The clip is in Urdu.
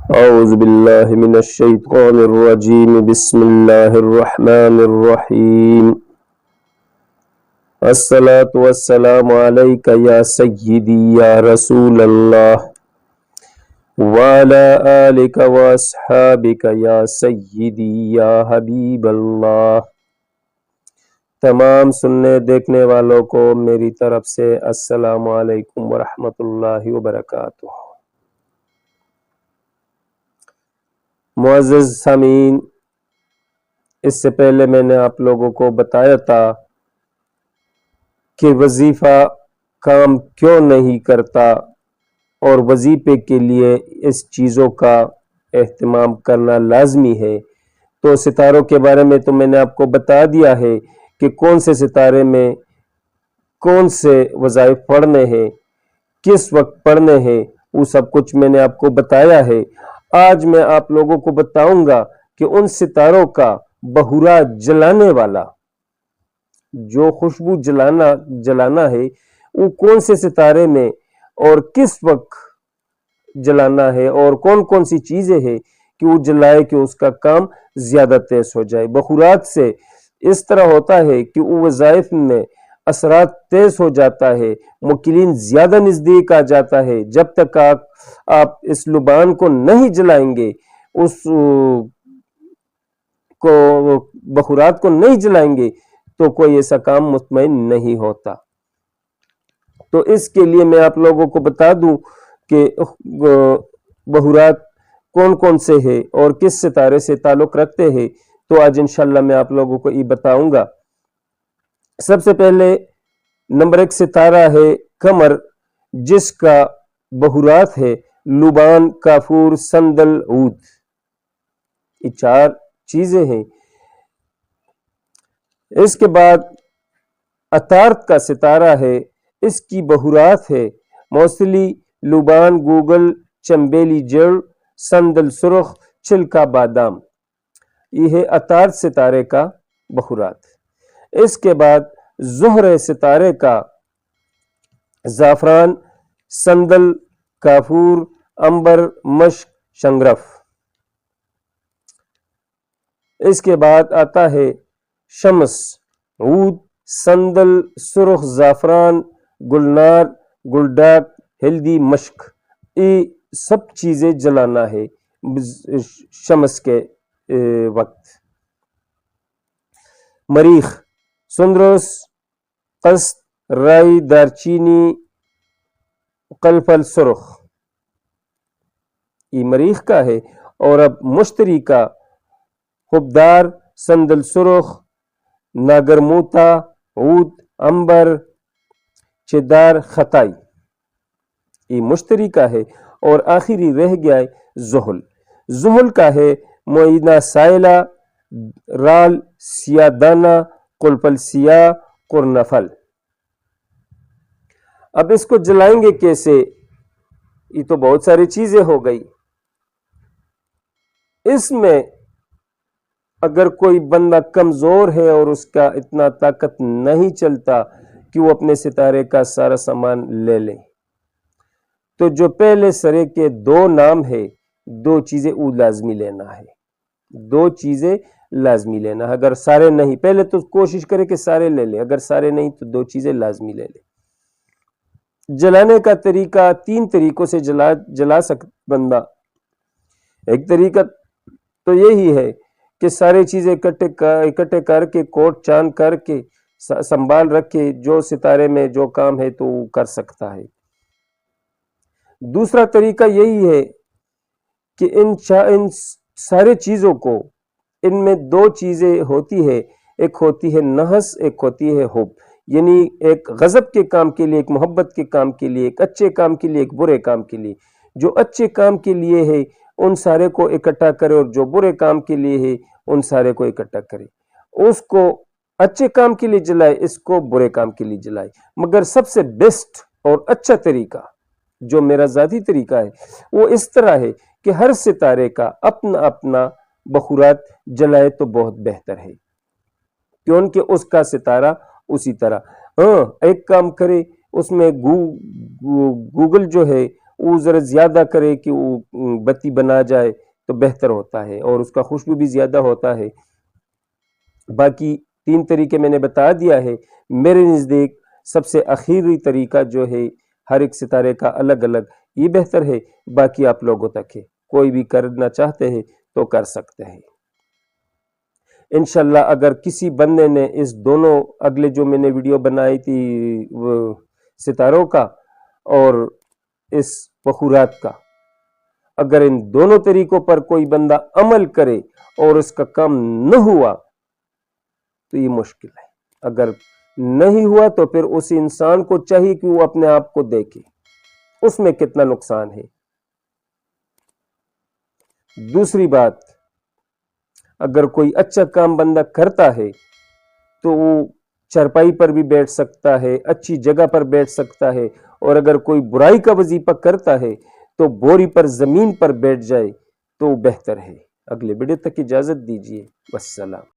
اعوذ باللہ من الشیطان الرجیم بسم اللہ الرحمن الرحیم الصلاة والسلام علیک یا سیدی یا رسول اللہ وعلی آلک واصحابک یا سیدی یا حبیب اللہ۔ تمام سننے دیکھنے والوں کو میری طرف سے السلام علیکم ورحمۃ اللہ وبرکاتہ۔ معزز سامعین، اس سے پہلے میں نے آپ لوگوں کو بتایا تھا کہ وظیفہ کام کیوں نہیں کرتا اور وظیفے کے لیے اس چیزوں کا اہتمام کرنا لازمی ہے۔ تو ستاروں کے بارے میں تو میں نے آپ کو بتا دیا ہے کہ کون سے ستارے میں کون سے وظائف پڑھنے ہیں، کس وقت پڑھنے ہیں، وہ سب کچھ میں نے آپ کو بتایا ہے۔ آج میں آپ لوگوں کو بتاؤں گا کہ ان ستاروں کا بہورات جلانے والا، جو خوشبو جلانا ہے، وہ کون سے ستارے میں اور کس وقت جلانا ہے، اور کون کون سی چیزیں ہیں کہ وہ جلائے کہ اس کا کام زیادہ تیز ہو جائے۔ بخورات سے اس طرح ہوتا ہے کہ وہ وظائف میں اثرات تیز ہو جاتا ہے، موکلین زیادہ نزدیک آ جاتا ہے۔ جب تک آپ اس لبان کو نہیں جلائیں گے، اس کو بخورات کو نہیں جلائیں گے، تو کوئی ایسا کام مطمئن نہیں ہوتا۔ تو اس کے لیے میں آپ لوگوں کو بتا دوں کہ بہورات کون کون سے ہیں اور کس ستارے سے تعلق رکھتے ہیں۔ تو آج انشاءاللہ میں آپ لوگوں کو یہ بتاؤں گا۔ سب سے پہلے نمبر 1 ستارہ ہے قمر، جس کا بہورات ہے لبان، کافور، سندل، عود۔ یہ 4 چیزیں ہیں۔ اس کے بعد عطارد کا ستارہ ہے، اس کی بہورات ہے موصلی، لبان، گوگل، چنبیلی جڑ، سندل سرخ، چھلکا بادام۔ یہ ہے عطارد ستارے کا بہورات۔ اس کے بعد زہرہ ستارے کا زعفران، سندل، کافور، عنبر، مشک، شنگرف۔ اس کے بعد آتا ہے شمس، عود، سندل، سرخ، زعفران، گلنار، گلڈاک، ہلدی، مشک۔ یہ سب چیزیں جلانا ہے شمس کے وقت۔ مریخ، سندروس، قسط، رائی، دارچینی، قلفل، سرخ۔ یہ مریخ کا ہے۔ اور اب مشتری کا خبدار، سندل سرخ، ناگرموتا، عود، عنبر، چدار، خطائی۔ یہ مشتری کا ہے۔ اور آخری رہ گیا ہے زحل۔ زحل کا ہے معینہ سائلہ، رال، سیاہ دانہ، قلفل سیاہ، قرنفل۔ اب اس کو جلائیں گے کیسے؟ یہ تو بہت ساری چیزیں ہو گئی۔ اس میں اگر کوئی بندہ کمزور ہے اور اس کا اتنا طاقت نہیں چلتا کہ وہ اپنے ستارے کا سارا سامان لے لے، تو جو پہلے سرے کے 2 نام ہے، 2 چیزیں وہ لازمی لینا ہے۔ 2 چیزیں لازمی لینا ہے۔ اگر سارے نہیں، پہلے تو کوشش کرے کہ سارے لے لے، اگر سارے نہیں تو 2 چیزیں لازمی لے لے۔ جلانے کا طریقہ 3 طریقوں سے جلا سکتا بندہ۔ ایک طریقہ تو یہی ہے کہ سارے چیزیں اکٹھے کر کے، کوٹ چاند کر کے سنبھال رکھے، جو ستارے میں جو کام ہے تو وہ کر سکتا ہے۔ دوسرا طریقہ یہی ہے کہ ان سارے چیزوں کو، ان میں 2 چیزیں ہوتی ہے، ایک ہوتی ہے نحس، ایک ہوتی ہے حب۔ یعنی ایک غضب کے کام کے لیے، ایک محبت کے کام کے لیے، ایک اچھے کام کے لیے، ایک برے کام کے لیے۔ جو اچھے کام کے لیے ہے ان سارے کو اکٹھا کرے، اور جو برے کام کے لیے ہے ان سارے کو اکٹھا کرے۔ اس کو اچھے کام کے لیے جلائے، اس کو برے کام کے لیے جلائے۔ مگر سب سے بیسٹ اور اچھا طریقہ جو میرا ذاتی طریقہ ہے وہ اس طرح ہے کہ ہر ستارے کا اپنا اپنا بخورات جلائے تو بہت بہتر ہے، کیونکہ اس کا ستارہ اسی طرح۔ ایک کام کرے، اس میں گوگل جو ہے وہ ذرا زیادہ کرے کہ وہ بتی بنا جائے تو بہتر ہوتا ہے اور اس کا خوشبو بھی زیادہ ہوتا ہے۔ باقی 3 طریقے میں نے بتا دیا ہے۔ میرے نزدیک سب سے اخیری طریقہ جو ہے ہر ایک ستارے کا الگ الگ یہ بہتر ہے، باقی آپ لوگوں تک ہے، کوئی بھی کرنا چاہتے ہیں تو کر سکتے ہیں۔ انشاءاللہ اگر کسی بندے نے اس دونوں اگلے جو میں نے ویڈیو بنائی تھی وہ ستاروں کا اور اس بخورات کا، اگر ان دونوں طریقوں پر کوئی بندہ عمل کرے اور اس کا کام نہ ہوا تو یہ مشکل ہے۔ اگر نہیں ہوا تو پھر اس انسان کو چاہیے کہ وہ اپنے آپ کو دیکھے اس میں کتنا نقصان ہے۔ دوسری بات، اگر کوئی اچھا کام بندہ کرتا ہے تو وہ چرپائی پر بھی بیٹھ سکتا ہے، اچھی جگہ پر بیٹھ سکتا ہے، اور اگر کوئی برائی کا وظیفہ کرتا ہے تو بوری پر زمین پر بیٹھ جائے تو بہتر ہے۔ اگلے ویڈیو تک اجازت دیجیے، والسلام۔